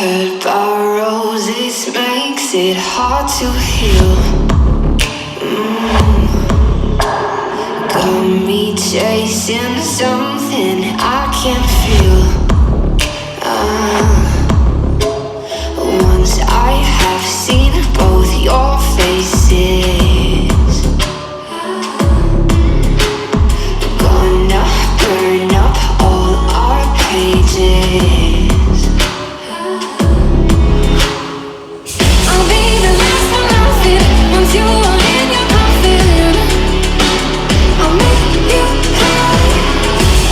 Hurt by roses makes it hard to heal. Got me chasing something I can't feel. Once I have seen both your faces, gonna burn up all our pages. I'll be the last one laughing once you are in your coffin. I'll make you cry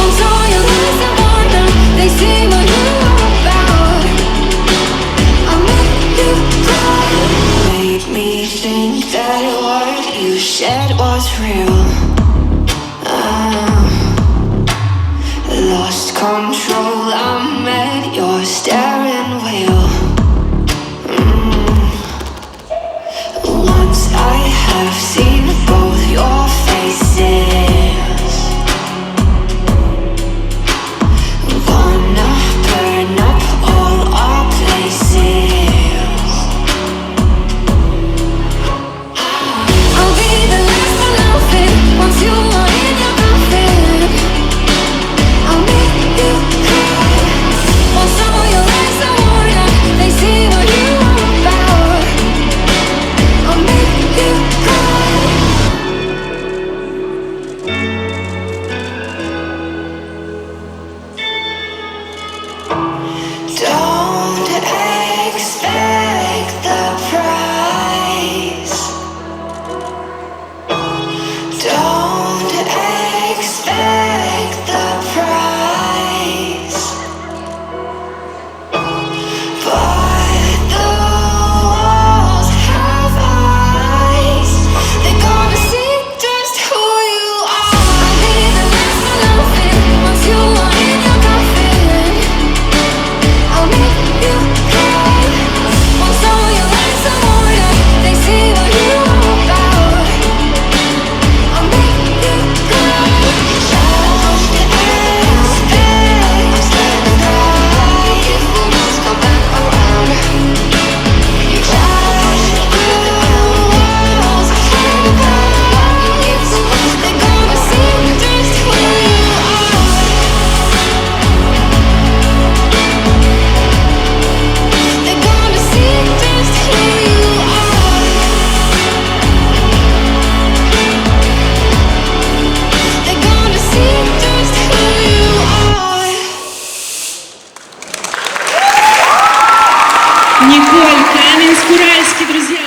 once all your lies are worn out. They see what you're about. I'll make you cry. Made me think that what you said was real. Lost control, I'm at your steering wheel. Once I have seen both your faces, gonna burn up all our places. I'll be the last one laughing once you are in your coffin. I'll make you cry once all your lies are worn out. They see what you are about. I'll make you cry. Don't expect the prize. Don't expect the prize. But the walls have eyes. They're gonna see just who you are. I'll be the last one laughing once you are in your coffin. I'll make you cry once all your lies are worn out. They see what you are about. I'll make you cry. Don't expect the prize. You must come back around. You just the walls can't rise. They're gonna see just who you are. They're gonna see just who you are. They're gonna see just who you are. Николь, Каменск-Уральский, друзья.